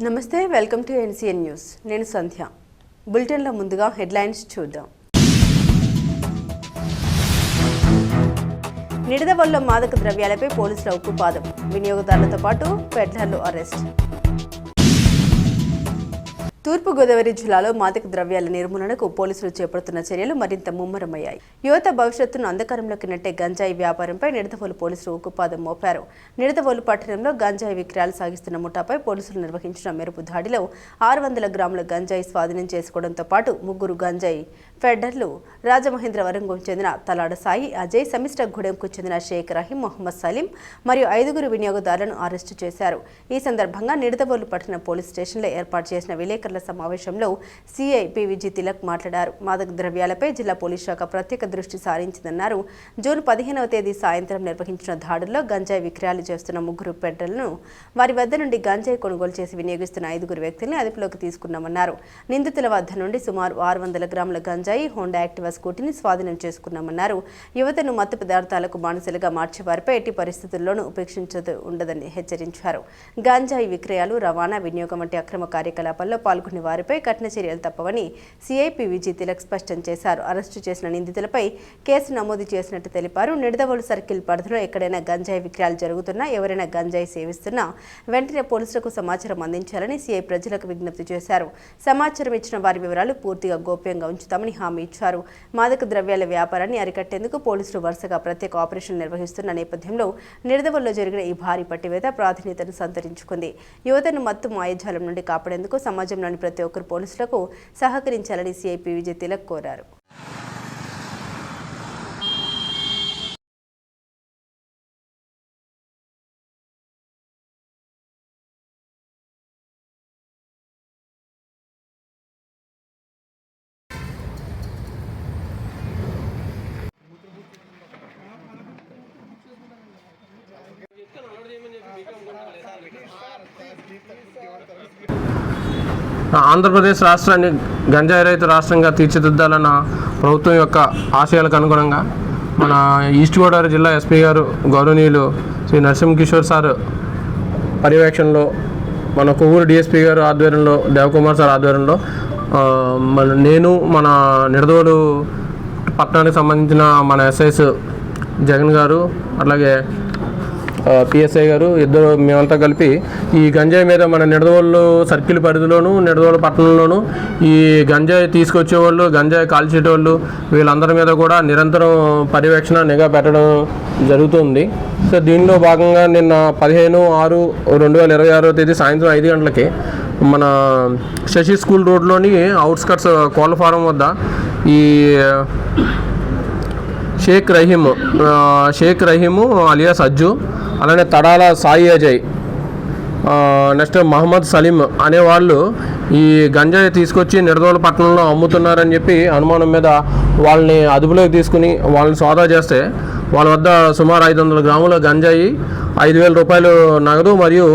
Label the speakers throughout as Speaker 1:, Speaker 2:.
Speaker 1: నమస్తే, welcome to NCN news. నేను సంధ్య. బులెటిన్లో ముందుగా హెడ్లైన్స్ చూద్దాం. నిడదవోలులో మాదక ద్రవ్యాలపై పోలీసుల ఉక్కుపాదం, వినియోగదారులతో పాటు పెడ్లర్లు అరెస్ట్. తూర్పుగోదావరి జిల్లాలో మాదక ద్రవ్యాల నిర్మూలనకు పోలీసులు చేపడుతున్న చర్యలు మరింత ముమ్మరమయ్యాయి. యువత భవిష్యత్తును అంధకారంలోకి నెట్టే గంజాయి వ్యాపారంపై నిడదవోలు పోలీసులు ఉక్కుపాదం మోపారు. నిడదవోలు పట్టణంలో గంజాయి విక్రయాలు సాగిస్తున్న ముఠాపై పోలీసులు నిర్వహించిన మెరుపు దాడిలో 600 గ్రాముల గంజాయి స్వాధీనం చేసుకోవడంతో పాటు 3 గంజాయి ఫెడ్డర్లు రాజమహేంద్రవరంకు చెందిన తలాడ సాయి, అజయ్, సమిష్టగూడెంకు చెందిన షేక్ రహీం, మొహమ్మద్ సలీం మరియు 5 వినియోగదారులను అరెస్టు చేశారు. ఈ సందర్భంగా నిడదవోలు పట్టణ పోలీస్ స్టేషన్లో ఏర్పాటు చేసిన విలేకరుల సమావేశంలో సిఐ పివిజి తిలక్ మాట్లాడారు. మాదక ద్రవ్యాలపై జిల్లా పోలీస్ శాఖ ప్రత్యేక దృష్టి సారించిందన్నారు. జూన్ 15వ తేదీ సాయంత్రం నిర్వహించిన దాడుల్లో గంజాయి విక్రయాలు చేస్తున్న 3 పెడ్డర్లను, వారి వద్ద నుండి గంజాయి కొనుగోలు చేసి వినియోగిస్తున్న 5 వ్యక్తుల్ని అదుపులోకి తీసుకున్నామన్నారు. నిందితుల వద్ద నుండి సుమారు 600 గ్రాముల గంజాయి, హోండా యాక్టివా స్కూటీని స్వాధీనం చేసుకున్నామన్నారు. యువతను మత్తు పదార్థాలకు బానిసలుగా మార్చే వారిపై ఎట్టి పరిస్థితుల్లోనూ ఉపేక్షించదు ఉండదని హెచ్చరించారు. గంజాయి విక్రయాలు, రవాణా, వినియోగం వంటి అక్రమ కార్యకలాపాల్లో పాల్గొనే వారిపై కఠిన చర్యలు తప్పవని సిఐ పివిజి తిలక్ స్పష్టం చేశారు. అరెస్టు చేసిన నిందితులపై కేసు నమోదు చేసినట్టు తెలిపారు. నిడదవోలు సర్కిల్ పరిధిలో ఎక్కడైనా గంజాయి విక్రయాలు జరుగుతున్నా, ఎవరైనా గంజాయి సేవిస్తున్నా వెంటనే పోలీసులకు సమాచారం అందించాలని సిఐ ప్రజలకు విజ్ఞప్తి చేశారు. సమాచారం ఇచ్చిన వారి వివరాలు పూర్తిగా గోప్యంగా ఉంచుతామని హామీ ఇచ్చారు. మాదక ద్రవ్యాల వ్యాపారాన్ని అరికట్టేందుకు పోలీసులు వరుసగా ప్రత్యేక ఆపరేషన్ నిర్వహిస్తున్న నేపథ్యంలో నిడదవోలులో జరిగిన ఈ భారీ పట్టివేత ప్రాధాన్యతను సంతరించుకుంది. యువతను మత్తు మాయాజాలం నుండి కాపాడేందుకు సమాజంలోని ప్రతి ఒక్కరు పోలీసులకు సహకరించాలని సిఐ పివిజి తిలక్ కోరారు.
Speaker 2: ఆంధ్రప్రదేశ్ రాష్ట్రాన్ని గంజాయి రహిత రాష్ట్రంగా తీర్చిదిద్దాలన్న ప్రభుత్వం యొక్క ఆశయాలకు అనుగుణంగా మన ఈస్ట్ గోదావరి జిల్లా ఎస్పీ గారు గౌరవనీయులు శ్రీ నరసింహ కిషోర్ సార్ పర్యవేక్షణలో, మన కొవ్వూరు డిఎస్పీ గారు ఆధ్వర్యంలో, దేవకుమార్ సార్ ఆధ్వర్యంలో నేను మన నిడదవోలు పట్టణానికి సంబంధించిన మన ఎస్ఐస్ జగన్ గారు, అట్లాగే పిఎస్ఐ గారు, ఇద్దరు మేమంతా కలిపి ఈ గంజాయి మీద మన నిడదవోలు సర్కిల్ పరిధిలోను, నిడదవోలు పట్టణంలోను ఈ గంజాయి తీసుకొచ్చేవాళ్ళు, గంజాయి కాల్చేటోళ్ళు వీళ్ళందరి మీద కూడా నిరంతరం పర్యవేక్షణ, నిఘా పెట్టడం జరుగుతుంది. సో దీనిలో భాగంగా నిన్న 15/6/2026 తేదీ సాయంత్రం 5 గంటలకి మన శశి స్కూల్ రోడ్లోని అవుట్స్కట్స్ కోళ్ళ ఫారం వద్ద ఈ షేక్ రహీము అలియాస్ అజ్జు, అలానే తడాల సాయి, అజయ్, నెక్స్ట్ మహమ్మద్ సలీం అనేవాళ్ళు ఈ గంజాయి తీసుకొచ్చి నిడదవోలు పట్టణంలో అమ్ముతున్నారని చెప్పి అనుమానం మీద వాళ్ళని అదుపులోకి తీసుకుని వాళ్ళని సోదా చేస్తే వాళ్ళ వద్ద సుమారు 500 గ్రాముల గంజాయి, 5,000 రూపాయలు నగదు మరియు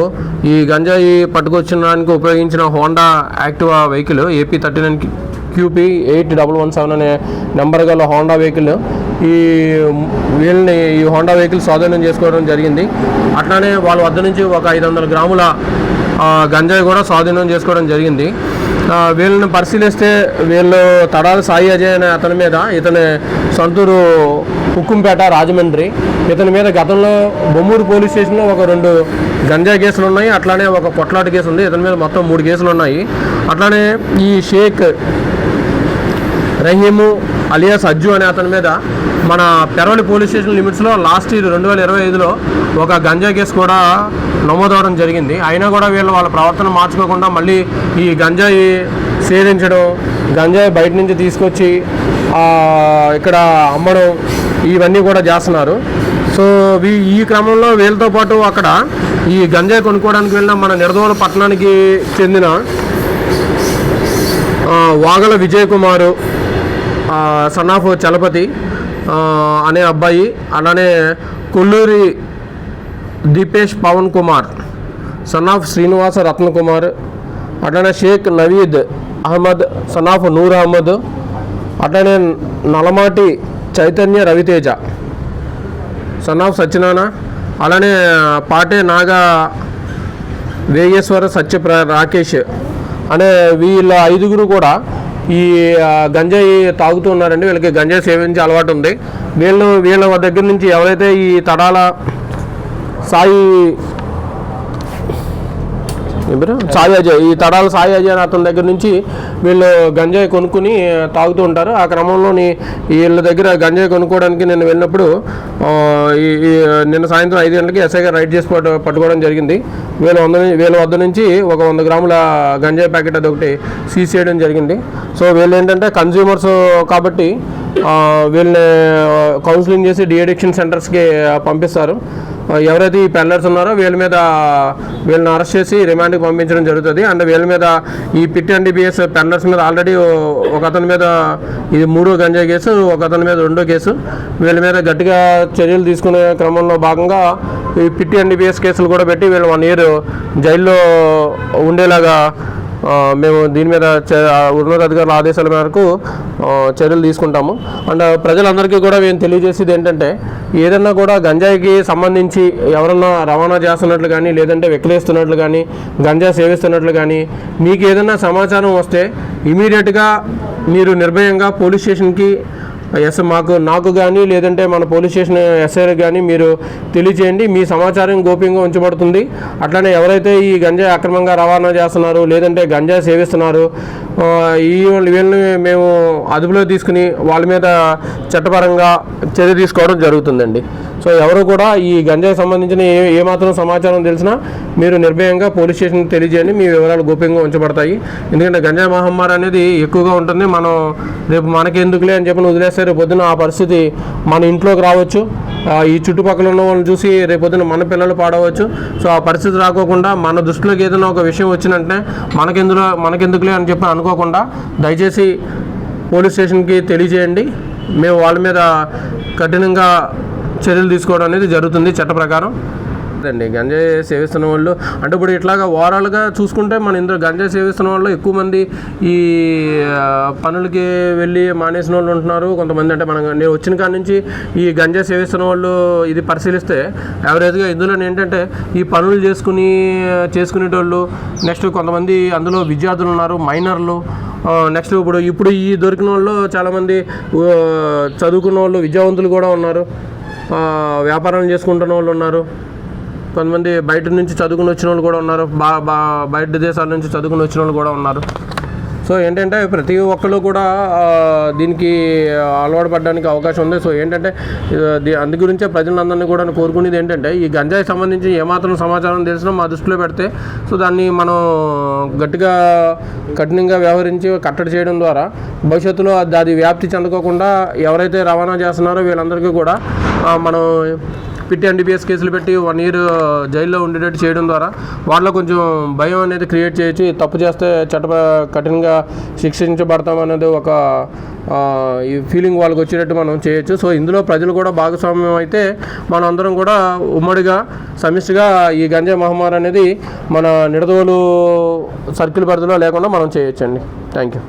Speaker 2: ఈ గంజాయి పట్టుకొచ్చడానికి ఉపయోగించిన Honda Activa vehicle AP 39 QP 8117 అనే నెంబర్ గల హోండా వెహికల్, ఈ హోండా వెహికల్ స్వాధీనం చేసుకోవడం జరిగింది. అట్లానే వాళ్ళ వద్ద నుంచి ఒక 500 గ్రాముల గంజాయి కూడా స్వాధీనం చేసుకోవడం జరిగింది. వీళ్ళని పరిశీలిస్తే వీళ్ళు తడాల సాయి అజయ్ అనే అతని మీద, ఇతని సొంతూరు హుక్కుంపేట రాజమండ్రి, ఇతని మీద గతంలో బొమ్మూరు పోలీస్ స్టేషన్లో ఒక 2 గంజాయి కేసులు ఉన్నాయి. అట్లానే ఒక కొట్లాట కేసు ఉంది. ఇతని మీద మొత్తం 3 కేసులు ఉన్నాయి. అట్లానే ఈ షేక్ రహీము అలియాస్ అజ్జు అనే అతని మీద మన పెరవలి పోలీస్ స్టేషన్ లిమిట్స్లో లాస్ట్ ఇయర్ 2025లో ఒక గంజాయి కేసు కూడా నమోదవడం జరిగింది. అయినా కూడా వాళ్ళ ప్రవర్తన మార్చుకోకుండా మళ్ళీ ఈ గంజాయి సేవించడం, గంజాయి బయట నుంచి తీసుకొచ్చి ఇక్కడ అమ్మడం ఇవన్నీ కూడా చేస్తున్నారు. సో ఈ క్రమంలో వీళ్ళతో పాటు అక్కడ ఈ గంజాయి కొనుక్కోవడానికి వెళ్ళిన మన నిడదవోలు పట్టణానికి చెందిన వాగల విజయ్ కుమారు, సన్నాఫ్ చలపతి అనే అబ్బాయి, అలానే కొల్లూరి దీపేష్ పవన్ కుమార్, సన్నాఫ్ శ్రీనివాస రత్న కుమార్, అట్లానే షేక్ నవీద్ అహ్మద్, సన్నాఫ్ నూర్ అహ్మద్, అట్లానే నలమాటి చైతన్య రవితేజ, సన్నాఫ్ సత్యనారాయణ, అలానే పాటే నాగా వేగేశ్వర, రాకేష్ అనే వీళ్ళ 5గురు కూడా ఈ గంజాయి తాగుతూ ఉన్నారండి. వీళ్ళకి గంజాయి సేవించే అలవాటు ఉంది. వీళ్ళ దగ్గర నుంచి ఎవరైతే ఈ తడాల సాయి అజయ్, ఈ తడాల సాయి అజయ్ అని అతని దగ్గర నుంచి వీళ్ళు గంజాయి కొనుక్కుని తాగుతూ ఉంటారు. ఆ క్రమంలోని వీళ్ళ దగ్గర గంజాయి కొనుక్కోవడానికి నేను వెళ్ళినప్పుడు నిన్న సాయంత్రం 5 గంటలకి ఎస్ఐ గారు రైడ్ చేసి పట్టుకోవడం జరిగింది. వీళ్ళ వద్ద నుంచి ఒక 100 గ్రాముల గంజాయి ప్యాకెట్ అదొకటి సీజ్ చేయడం జరిగింది. సో వీళ్ళు ఏంటంటే కన్జ్యూమర్స్ కాబట్టి వీళ్ళని కౌన్సిలింగ్ చేసి డీఅడిక్షన్ సెంటర్స్కి పంపిస్తారు. ఎవరైతే ఈ పెల్లర్స్ ఉన్నారో వీళ్ళని అరెస్ట్ చేసి రిమాండ్కి పంపించడం జరుగుతుంది. అండ్ వీళ్ళ మీద ఈ పిట్ NDPS పెల్లర్స్ మీద ఆల్రెడీ ఒక అతని మీద ఇది 3వ గంజాయి కేసు, ఒక అతని మీద 2వ కేసు. వీళ్ళ మీద గట్టిగా చర్యలు తీసుకునే క్రమంలో భాగంగా ఈ పిట్ NDPS కేసులు కూడా పెట్టి వీళ్ళు 1 year జైల్లో ఉండేలాగా మేము దీని మీద ఉన్నతాధికారుల ఆదేశాల మేరకు చర్యలు తీసుకుంటాము. అండ్ ప్రజలందరికీ కూడా మేము తెలియజేసేది ఏంటంటే, ఏదన్నా కూడా గంజాయికి సంబంధించి ఎవరన్నా రవాణా చేస్తున్నట్లు కానీ, లేదంటే విక్రయిస్తున్నట్లు కానీ, గంజా సేవిస్తున్నట్లు కానీ మీకు ఏదన్నా సమాచారం వస్తే ఇమీడియట్గా మీరు నిర్భయంగా పోలీస్ స్టేషన్కి నాకు కానీ, లేదంటే మన పోలీస్ స్టేషన్ ఎస్ఐకి కానీ మీరు తెలియచేయండి. మీ సమాచారం గోప్యంగా ఉంచబడుతుంది. అట్లనే ఎవరైతే ఈ గంజాయి అక్రమంగా రవాణా చేస్తున్నారు, లేదంటే గంజాయి సేవిస్తున్నారు, వీళ్ళని మేము అదుపులో తీసుకుని వాళ్ళ మీద చట్టపరంగా చర్య తీసుకోవడం జరుగుతుందండి. సో ఎవరు కూడా ఈ గంజాయి సంబంధించిన ఏమాత్రం సమాచారం తెలిసినా మీరు నిర్భయంగా పోలీస్ స్టేషన్కి తెలియజేయండి. మీ వివరాలు గోప్యంగా ఉంచబడతాయి. ఎందుకంటే గంజాయి మహమ్మారి అనేది ఎక్కువగా ఉంటుంది. మనం రేపు మనకెందుకులే అని చెప్పి వదిలేస్తే రేపొద్దున ఆ పరిస్థితి మన ఇంట్లోకి రావచ్చు. ఈ చుట్టుపక్కల ఉన్న వాళ్ళని చూసి రేపొద్దున మన పిల్లలు పాడవచ్చు. సో ఆ పరిస్థితి రాకోకుండా మన దృష్టిలోకి ఏదైనా ఒక విషయం వచ్చినంటే మనకెందుకులే అని చెప్పి అనుకోకుండా దయచేసి పోలీస్ స్టేషన్కి తెలియజేయండి. మేము వాళ్ళ మీద కఠినంగా చర్యలు తీసుకోవడం అనేది జరుగుతుంది చట్ట ప్రకారం. అండి గంజాయి సేవిస్తున్న వాళ్ళు అంటే ఇప్పుడు ఇట్లాగా ఓవరాల్గా చూసుకుంటే మన ఇందులో గంజాయి సేవిస్తున్న వాళ్ళు ఎక్కువ మంది ఈ పనులకి వెళ్ళి మానేసిన వాళ్ళు ఉంటున్నారు. కొంతమంది అంటే నేను వచ్చిన కాడి నుంచి ఈ గంజాయి సేవిస్తున్న వాళ్ళు ఇది పరిశీలిస్తే యావరేజ్గా ఇందులో ఏంటంటే ఈ పనులు చేసుకునేటోళ్ళు, నెక్స్ట్ కొంతమంది అందులో విద్యార్థులు ఉన్నారు, మైనర్లు, నెక్స్ట్ ఇప్పుడు ఈ దొరికిన వాళ్ళు చాలామంది చదువుకున్న వాళ్ళు, విద్యావంతులు కూడా ఉన్నారు, వ్యాపారాలు చేసుకుంటున్న వాళ్ళు ఉన్నారు, కొంతమంది బయట నుంచి చదువుకుని వచ్చిన వాళ్ళు కూడా ఉన్నారు, బయట దేశాల నుంచి చదువుకుని వచ్చిన వాళ్ళు కూడా ఉన్నారు. సో ఏంటంటే ప్రతి ఒక్కళ్ళు కూడా దీనికి అలవాటు పడడానికి అవకాశం ఉంది. సో ఏంటంటే అందు గురించే ప్రజలందరినీ కూడా కోరుకునేది ఏంటంటే, ఈ గంజాయి సంబంధించి ఏమాత్రం సమాచారం తెలిసినా మా దృష్టిలో పెడితే సో దాన్ని మనం కఠినంగా వ్యవహరించి కట్టడి చేయడం ద్వారా భవిష్యత్తులో అది వ్యాప్తి చెందుకోకుండా ఎవరైతే రవాణా చేస్తున్నారో వీళ్ళందరికీ కూడా మనం పిట్ NDPS కేసులు పెట్టి 1 year జైల్లో ఉండేటట్టు చేయడం ద్వారా వాళ్ళలో కొంచెం భయం అనేది క్రియేట్ చేయొచ్చు. తప్పు చేస్తే కఠినంగా శిక్షించబడతామనేది ఒక ఈ ఫీలింగ్ వాళ్ళకి వచ్చేటట్టు మనం చేయొచ్చు. సో ఇందులో ప్రజలు కూడా భాగస్వామ్యం అయితే మనం అందరం కూడా ఉమ్మడిగా సమిష్టిగా ఈ గంజాయి మహమ్మారి అనేది మన నిడదవోలు సర్కిల్ పరిధిలో లేకుండా మనం చేయొచ్చండి. Thank you.